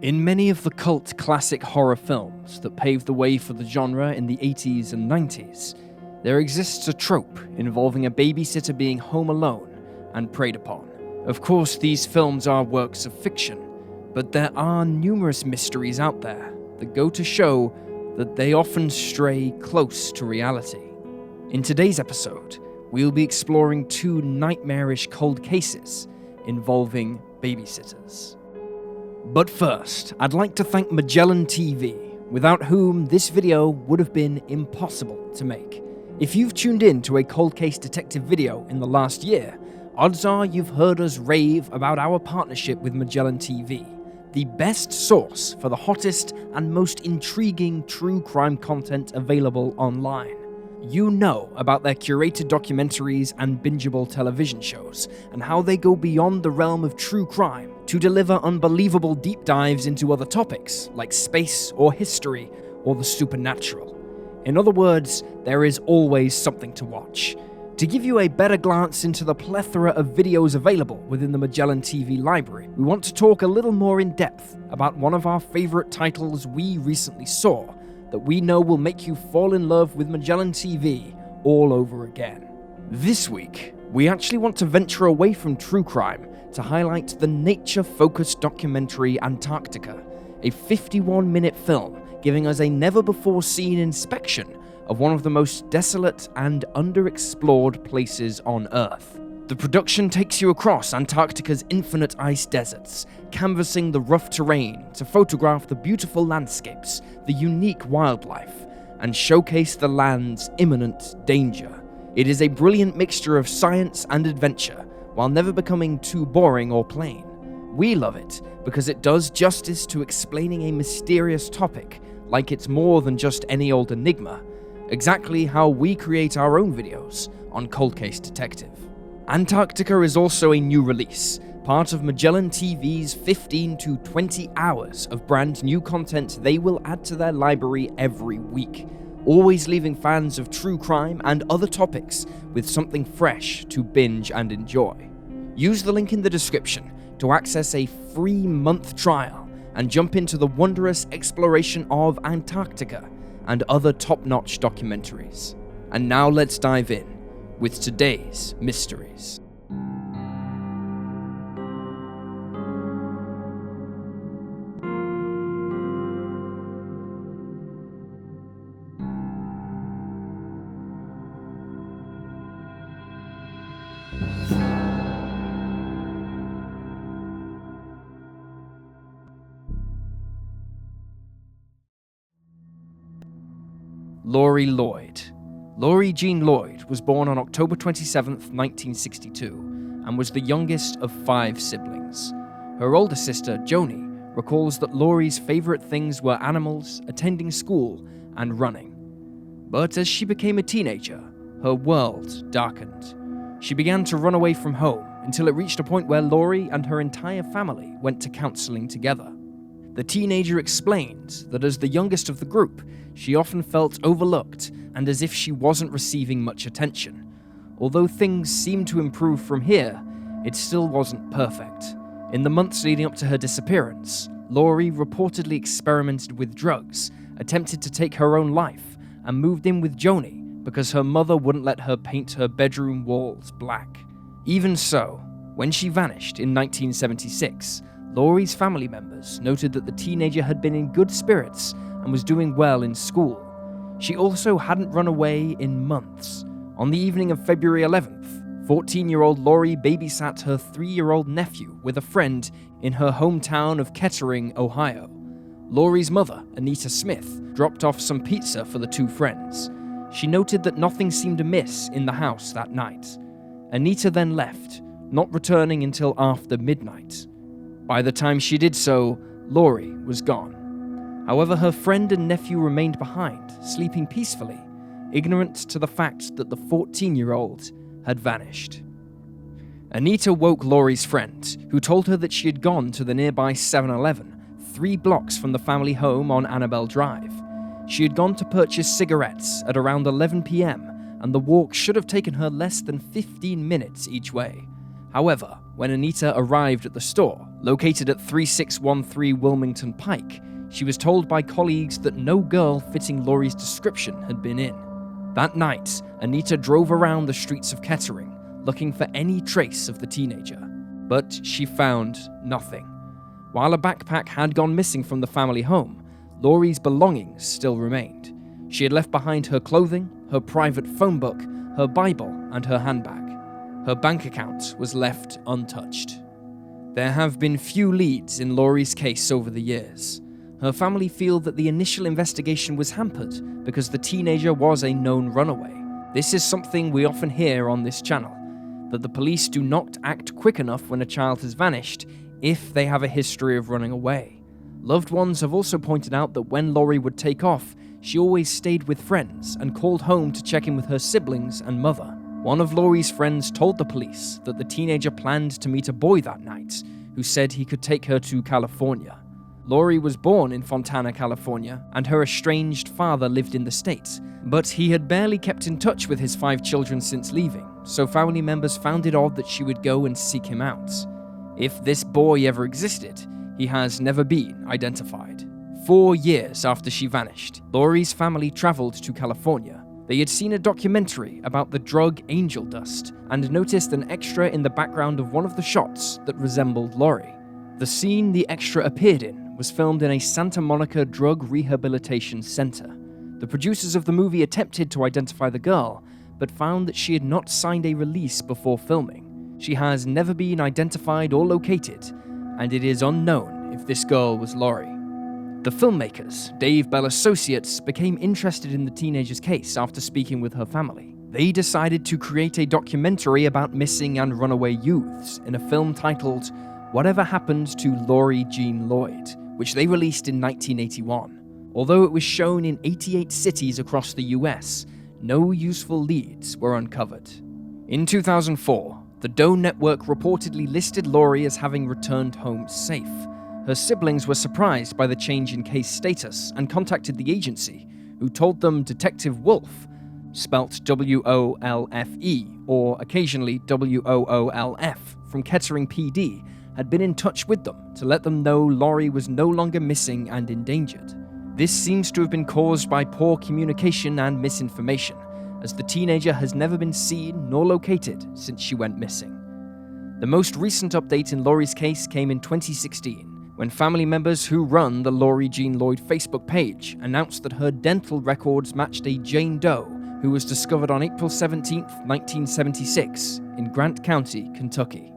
In many of the cult classic horror films that paved the way for the genre in the 80s and 90s, there exists a trope involving a babysitter being home alone and preyed upon. Of course, these films are works of fiction, but there are numerous mysteries out there that go to show that they often stray close to reality. In today's episode, we'll be exploring two nightmarish cold cases involving babysitters. But first, I'd like to thank Magellan TV, without whom this video would have been impossible to make. If you've tuned in to a cold case detective video in the last year, odds are you've heard us rave about our partnership with Magellan TV, the best source for the hottest and most intriguing true crime content available online. You know about their curated documentaries and bingeable television shows, and how they go beyond the realm of true crime to deliver unbelievable deep dives into other topics like space or history or the supernatural. In other words, there is always something to watch. To give you a better glance into the plethora of videos available within the Magellan TV library, we want to talk a little more in depth about one of our favorite titles we recently saw that we know will make you fall in love with Magellan TV all over again. This week, we actually want to venture away from true crime to highlight the nature-focused documentary Antarctica, a 51-minute film giving us a never-before-seen inspection of one of the most desolate and underexplored places on Earth. The production takes you across Antarctica's infinite ice deserts, canvassing the rough terrain to photograph the beautiful landscapes, the unique wildlife, and showcase the land's imminent danger. It is a brilliant mixture of science and adventure, while never becoming too boring or plain. We love it because it does justice to explaining a mysterious topic like it's more than just any old enigma, exactly how we create our own videos on Cold Case Detective. Antarctica is also a new release, part of Magellan TV's 15 to 20 hours of brand new content they will add to their library every week, always leaving fans of true crime and other topics with something fresh to binge and enjoy. Use the link in the description to access a free month trial and jump into the wondrous exploration of Antarctica and other top-notch documentaries. And now let's dive in with today's mysteries. Lloyd. Laurie Jean Lloyd was born on October 27, 1962, and was the youngest of 5 siblings. Her older sister, Joni, recalls that Laurie's favorite things were animals, attending school, and running. But as she became a teenager, her world darkened. She began to run away from home until it reached a point where Laurie and her entire family went to counseling together. The teenager explained that as the youngest of the group, she often felt overlooked and as if she wasn't receiving much attention. Although things seemed to improve from here, it still wasn't perfect. In the months leading up to her disappearance, Laurie reportedly experimented with drugs, attempted to take her own life, and moved in with Joni because her mother wouldn't let her paint her bedroom walls black. Even so, when she vanished in 1976, Laurie's family members noted that the teenager had been in good spirits and was doing well in school. She also hadn't run away in months. On the evening of February 11th, 14-year-old Laurie babysat her 3-year-old nephew with a friend in her hometown of Kettering, Ohio. Laurie's mother, Anita Smith, dropped off some pizza for the 2 friends. She noted that nothing seemed amiss in the house that night. Anita then left, not returning until after midnight. By the time she did so, Laurie was gone. However, her friend and nephew remained behind, sleeping peacefully, ignorant to the fact that the 14-year-old had vanished. Anita woke Laurie's friend, who told her that she had gone to the nearby 7-Eleven, 3 blocks from the family home on Annabelle Drive. She had gone to purchase cigarettes at around 11 p.m., and the walk should have taken her less than 15 minutes each way. However, when Anita arrived at the store, located at 3613 Wilmington Pike, she was told by colleagues that no girl fitting Laurie's description had been in. That night, Anita drove around the streets of Kettering, looking for any trace of the teenager. But she found nothing. While a backpack had gone missing from the family home, Laurie's belongings still remained. She had left behind her clothing, her private phone book, her Bible, and her handbag. Her bank account was left untouched. There have been few leads in Laurie's case over the years. Her family feel that the initial investigation was hampered because the teenager was a known runaway. This is something we often hear on this channel, that the police do not act quick enough when a child has vanished if they have a history of running away. Loved ones have also pointed out that when Laurie would take off, she always stayed with friends and called home to check in with her siblings and mother. One of Laurie's friends told the police that the teenager planned to meet a boy that night who said he could take her to California. Laurie was born in Fontana, California, and her estranged father lived in the state, but he had barely kept in touch with his 5 children since leaving, so family members found it odd that she would go and seek him out. If this boy ever existed, he has never been identified. 4 years after she vanished, Laurie's family traveled to California. They had seen a documentary about the drug angel dust and noticed an extra in the background of one of the shots that resembled Laurie. The scene the extra appeared in was filmed in a Santa Monica drug rehabilitation center. The producers of the movie attempted to identify the girl, but found that she had not signed a release before filming. She has never been identified or located, and it is unknown if this girl was Laurie. The filmmakers, Dave Bell Associates, became interested in the teenager's case after speaking with her family. They decided to create a documentary about missing and runaway youths in a film titled Whatever Happened to Laurie Jean Lloyd, which they released in 1981. Although it was shown in 88 cities across the US, no useful leads were uncovered. In 2004, the Doe Network reportedly listed Laurie as having returned home safe. Her siblings were surprised by the change in case status and contacted the agency, who told them Detective Wolf, spelt W-O-L-F-E or occasionally W-O-O-L-F, from Kettering PD, had been in touch with them to let them know Laurie was no longer missing and endangered. This seems to have been caused by poor communication and misinformation, as the teenager has never been seen nor located since she went missing. The most recent update in Laurie's case came in 2016, when family members who run the Laurie Jean Lloyd Facebook page announced that her dental records matched a Jane Doe who was discovered on April 17, 1976, in Grant County, Kentucky.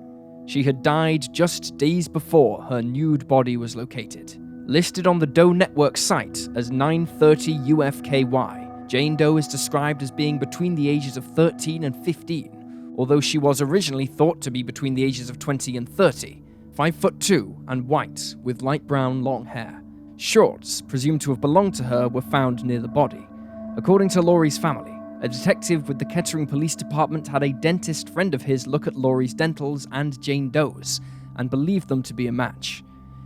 She had died just days before her nude body was located. Listed on the Doe Network site as 930 UFKY, Jane Doe is described as being between the ages of 13 and 15, although she was originally thought to be between the ages of 20 and 30, 5'2" and white with light brown long hair. Shorts, presumed to have belonged to her, were found near the body. According to Laurie's family, a detective with the Kettering Police Department had a dentist friend of his look at Laurie's dentals and Jane Doe's and believed them to be a match.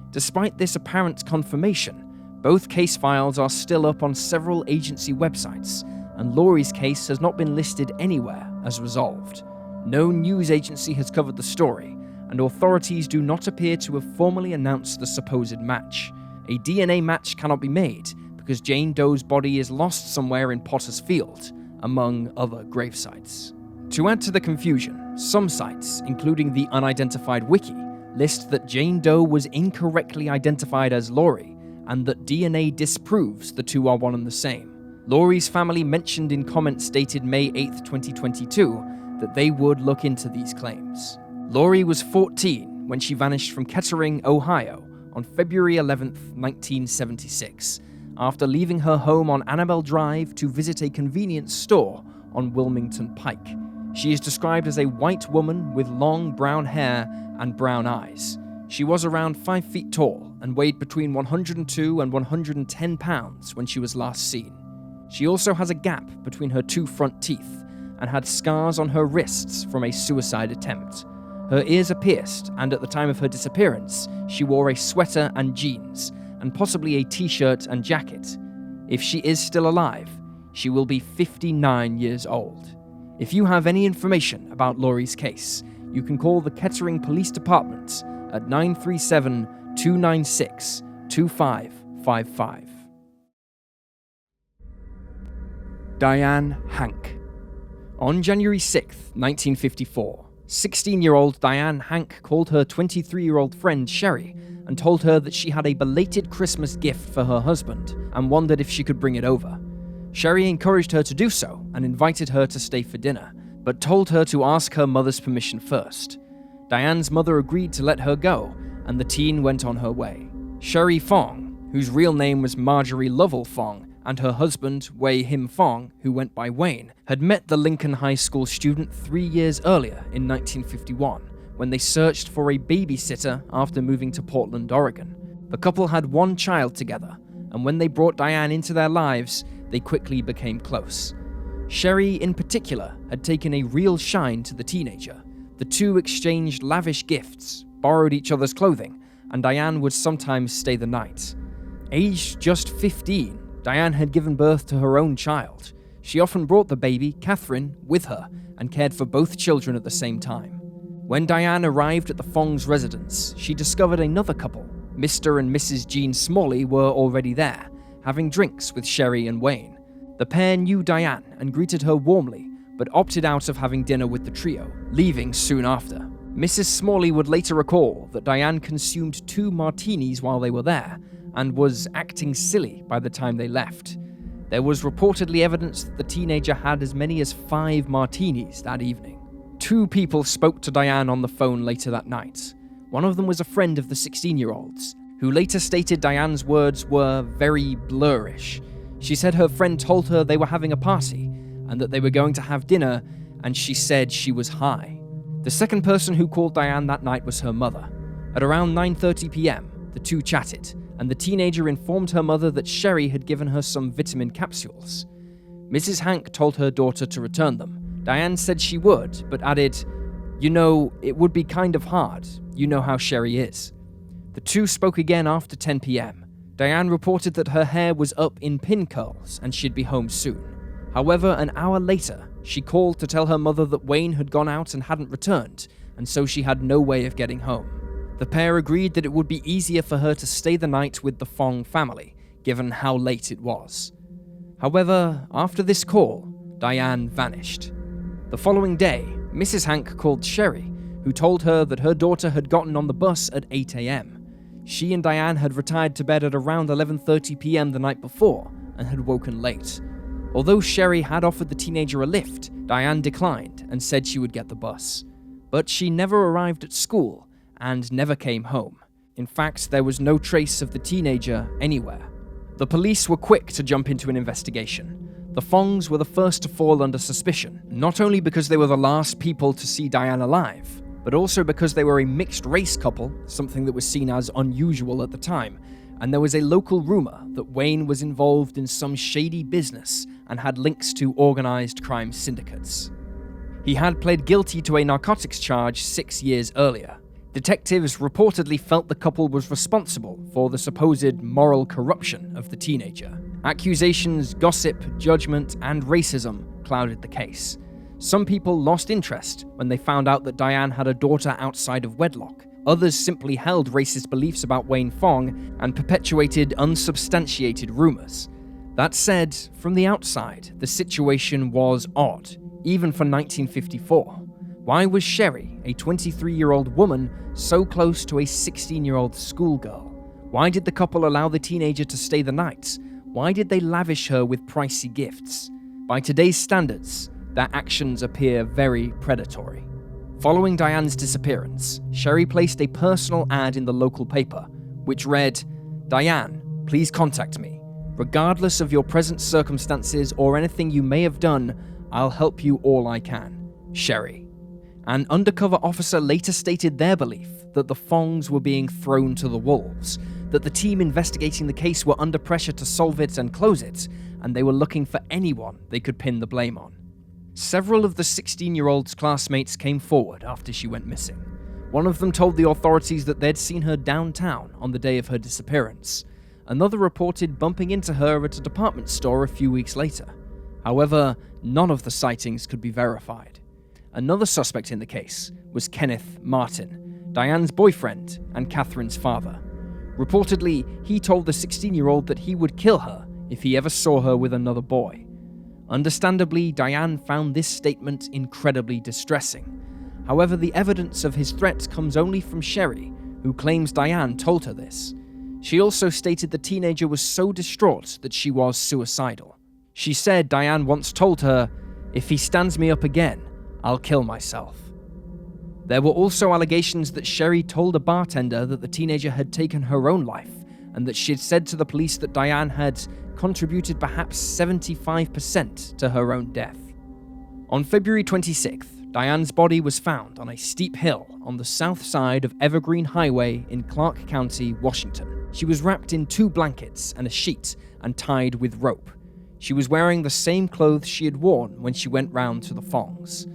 Despite this apparent confirmation, both case files are still up on several agency websites, and Laurie's case has not been listed anywhere as resolved. No news agency has covered the story, and authorities do not appear to have formally announced the supposed match. A DNA match cannot be made because Jane Doe's body is lost somewhere in Potter's Field, among other grave sites. To add to the confusion, some sites, including the Unidentified Wiki, list that Jane Doe was incorrectly identified as Laurie, and that DNA disproves the two are one and the same. Laurie's family mentioned in comments dated May 8, 2022, that they would look into these claims. Laurie was 14 when she vanished from Kettering, Ohio, on February 11, 1976, after leaving her home on Annabelle Drive to visit a convenience store on Wilmington Pike. She is described as a white woman with long brown hair and brown eyes. She was around 5 feet tall and weighed between 102 and 110 pounds when she was last seen. She also has a gap between her 2 front teeth and had scars on her wrists from a suicide attempt. Her ears are pierced, and at the time of her disappearance, she wore a sweater and jeans, and possibly a t-shirt and jacket. If she is still alive, she will be 59 years old. If you have any information about Laurie's case, you can call the Kettering Police Department at 937-296-2555. Diane Hank. On January 6, 1954, 16-year-old Diane Hank called her 23-year-old friend Sherry and told her that she had a belated Christmas gift for her husband and wondered if she could bring it over. Sherry encouraged her to do so and invited her to stay for dinner, but told her to ask her mother's permission first. Diane's mother agreed to let her go, and the teen went on her way. Sherry Fong, whose real name was Marjorie Lovell Fong, and her husband, Wei Him Fong, who went by Wayne, had met the Lincoln High School student 3 years earlier in 1951, when they searched for a babysitter after moving to Portland, Oregon. The couple had one child together, and when they brought Diane into their lives, they quickly became close. Sherry, in particular, had taken a real shine to the teenager. The two exchanged lavish gifts, borrowed each other's clothing, and Diane would sometimes stay the night. Aged just 15, Diane had given birth to her own child. She often brought the baby, Catherine, with her and cared for both children at the same time. When Diane arrived at the Fong's residence, she discovered another couple. Mr. and Mrs. Jean Smalley were already there, having drinks with Sherry and Wayne. The pair knew Diane and greeted her warmly, but opted out of having dinner with the trio, leaving soon after. Mrs. Smalley would later recall that Diane consumed 2 martinis while they were there, and was acting silly by the time they left. There was reportedly evidence that the teenager had as many as 5 martinis that evening. 2 people spoke to Diane on the phone later that night. One of them was a friend of the 16-year-olds, who later stated Diane's words were very blurrish. She said her friend told her they were having a party, and that they were going to have dinner, and she said she was high. The second person who called Diane that night was her mother. At around 9:30 p.m., the two chatted, and the teenager informed her mother that Sherry had given her some vitamin capsules. Mrs. Hank told her daughter to return them. Diane said she would, but added, "You know, it would be kind of hard. You know how Sherry is." The two spoke again after 10 p.m. Diane reported that her hair was up in pin curls and she'd be home soon. However, an hour later, she called to tell her mother that Wayne had gone out and hadn't returned, and so she had no way of getting home. The pair agreed that it would be easier for her to stay the night with the Fong family, given how late it was. However, after this call, Diane vanished. The following day, Mrs. Hank called Sherry, who told her that her daughter had gotten on the bus at 8 a.m. She and Diane had retired to bed at around 11:30 p.m. the night before and had woken late. Although Sherry had offered the teenager a lift, Diane declined and said she would get the bus. But she never arrived at school and never came home. In fact, there was no trace of the teenager anywhere. The police were quick to jump into an investigation. The Fongs were the first to fall under suspicion, not only because they were the last people to see Diane alive, but also because they were a mixed-race couple, something that was seen as unusual at the time, and there was a local rumor that Wayne was involved in some shady business and had links to organized crime syndicates. He had pled guilty to a narcotics charge 6 years earlier. Detectives reportedly felt the couple was responsible for the supposed moral corruption of the teenager. Accusations, gossip, judgment, and racism clouded the case. Some people lost interest when they found out that Diane had a daughter outside of wedlock. Others simply held racist beliefs about Wayne Fong and perpetuated unsubstantiated rumors. That said, from the outside, the situation was odd, even for 1954. Why was Sherry, a 23-year-old woman, so close to a 16-year-old schoolgirl? Why did the couple allow the teenager to stay the night? Why did they lavish her with pricey gifts? By today's standards, their actions appear very predatory. Following Diane's disappearance, Sherry placed a personal ad in the local paper, which read, "Diane, please contact me. Regardless of your present circumstances or anything you may have done, I'll help you all I can. Sherry." An undercover officer later stated their belief that the Fongs were being thrown to the wolves, that the team investigating the case were under pressure to solve it and close it, and they were looking for anyone they could pin the blame on. Several of the 16-year-old's classmates came forward after she went missing. One of them told the authorities that they'd seen her downtown on the day of her disappearance. Another reported bumping into her at a department store a few weeks later. However, none of the sightings could be verified. Another suspect in the case was Kenneth Martin, Diane's boyfriend and Catherine's father. Reportedly, he told the 16-year-old that he would kill her if he ever saw her with another boy. Understandably, Diane found this statement incredibly distressing. However, the evidence of his threats comes only from Sherry, who claims Diane told her this. She also stated the teenager was so distraught that she was suicidal. She said Diane once told her, "If he stands me up again, I'll kill myself." There were also allegations that Sherry told a bartender that the teenager had taken her own life, and that she had said to the police that Diane had contributed perhaps 75% to her own death. On February 26th, Diane's body was found on a steep hill on the south side of Evergreen Highway in Clark County, Washington. She was wrapped in 2 blankets and a sheet and tied with rope. She was wearing the same clothes she had worn when she went round to the Fongs.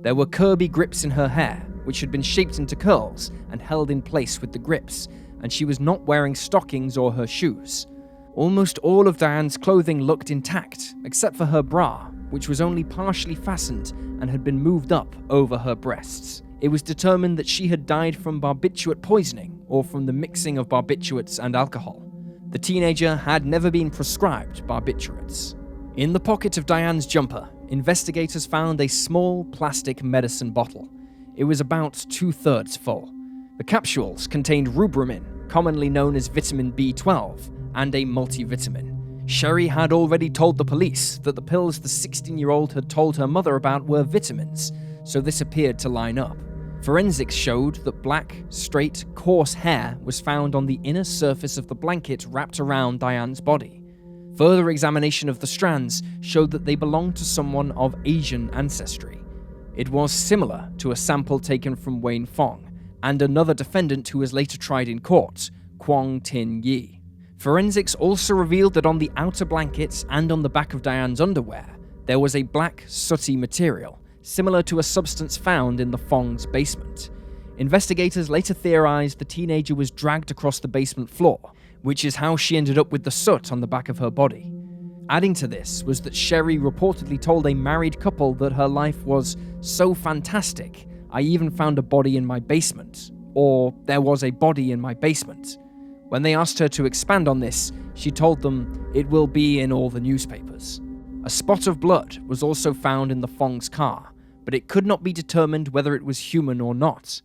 There were Kirby grips in her hair, which had been shaped into curls and held in place with the grips, and she was not wearing stockings or her shoes. Almost all of Diane's clothing looked intact, except for her bra, which was only partially fastened and had been moved up over her breasts. It was determined that she had died from barbiturate poisoning or from the mixing of barbiturates and alcohol. The teenager had never been prescribed barbiturates. In the pocket of Diane's jumper, investigators found a small plastic medicine bottle. It was about 2/3 full. The capsules contained rubramine, commonly known as vitamin B12, and a multivitamin. Sherry had already told the police that the pills the 16-year-old had told her mother about were vitamins, so this appeared to line up. Forensics showed that black, straight, coarse hair was found on the inner surface of the blanket wrapped around Diane's body. Further examination of the strands showed that they belonged to someone of Asian ancestry. It was similar to a sample taken from Wayne Fong and another defendant who was later tried in court, Kwong Tin Yi. Forensics also revealed that on the outer blankets and on the back of Diane's underwear, there was a black, sooty material, similar to a substance found in the Fong's basement. Investigators later theorized the teenager was dragged across the basement floor, which is how she ended up with the soot on the back of her body. Adding to this was that Sherry reportedly told a married couple that her life was so fantastic, "I even found a body in my basement," or "there was a body in my basement." When they asked her to expand on this, she told them, "It will be in all the newspapers." A spot of blood was also found in the Fong's car, but it could not be determined whether it was human or not.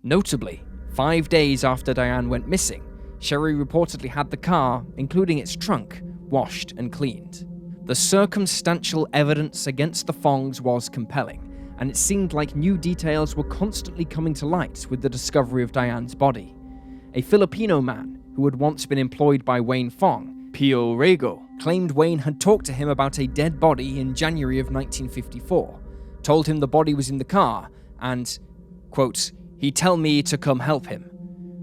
Notably, 5 days after Diane went missing, Sherry reportedly had the car, including its trunk, washed and cleaned. The circumstantial evidence against the Fongs was compelling, and it seemed like new details were constantly coming to light with the discovery of Diane's body. A Filipino man who had once been employed by Wayne Fong, Pio Rego, claimed Wayne had talked to him about a dead body in January of 1954, told him the body was in the car, and, quote, "He tell me to come help him."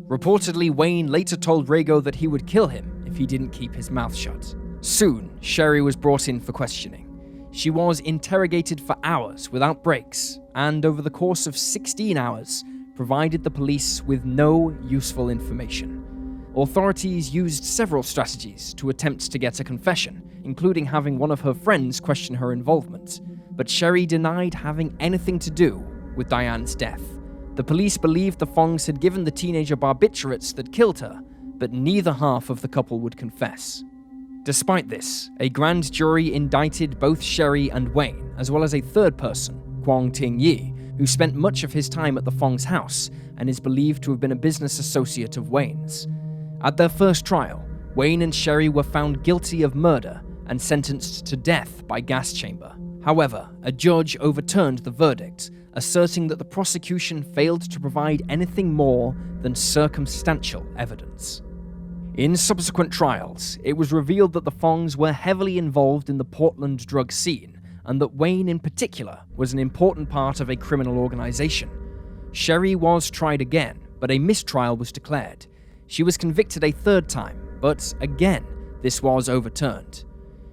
Reportedly, Wayne later told Rego that he would kill him if he didn't keep his mouth shut. Soon, Sherry was brought in for questioning. She was interrogated for hours without breaks, and over the course of 16 hours, provided the police with no useful information. Authorities used several strategies to attempt to get a confession, including having one of her friends question her involvement, but Sherry denied having anything to do with Diane's death. The police believed the Fongs had given the teenager barbiturates that killed her, but neither half of the couple would confess. Despite this, a grand jury indicted both Sherry and Wayne, as well as a third person, Kwong Tin Yi, who spent much of his time at the Fong's house and is believed to have been a business associate of Wayne's. At their first trial, Wayne and Sherry were found guilty of murder and sentenced to death by gas chamber. However, a judge overturned the verdict, asserting that the prosecution failed to provide anything more than circumstantial evidence. In subsequent trials, it was revealed that the Fongs were heavily involved in the Portland drug scene, and that Wayne in particular was an important part of a criminal organization. Sherry was tried again, but a mistrial was declared. She was convicted a third time, but again, this was overturned.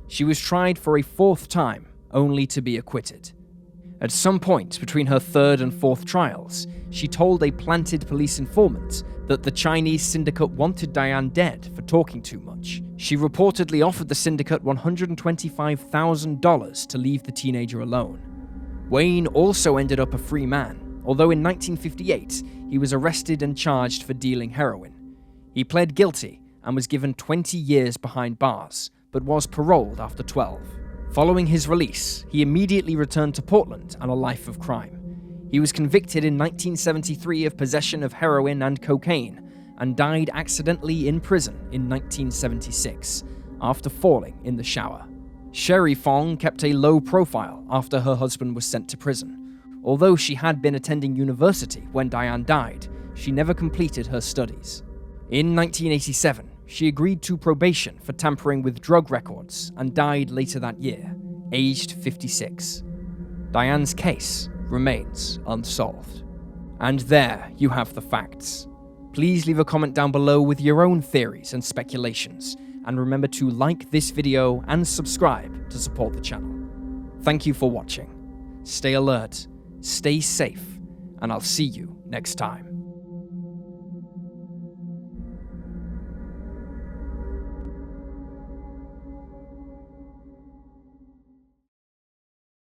She was tried for a fourth time, only to be acquitted. At some point between her third and fourth trials, she told a planted police informant that the Chinese syndicate wanted Diane dead for talking too much. She reportedly offered the syndicate $125,000 to leave the teenager alone. Wayne also ended up a free man, although in 1958 he was arrested and charged for dealing heroin. He pled guilty and was given 20 years behind bars, but was paroled after 12. Following his release, he immediately returned to Portland and a life of crime. He was convicted in 1973 of possession of heroin and cocaine, and died accidentally in prison in 1976, after falling in the shower. Sherry Fong kept a low profile after her husband was sent to prison. Although she had been attending university when Diane died, she never completed her studies. In 1987, she agreed to probation for tampering with drug records and died later that year, aged 56. Diane's case remains unsolved. And there you have the facts. Please leave a comment down below with your own theories and speculations, and remember to like this video and subscribe to support the channel. Thank you for watching. Stay alert, stay safe, and I'll see you next time.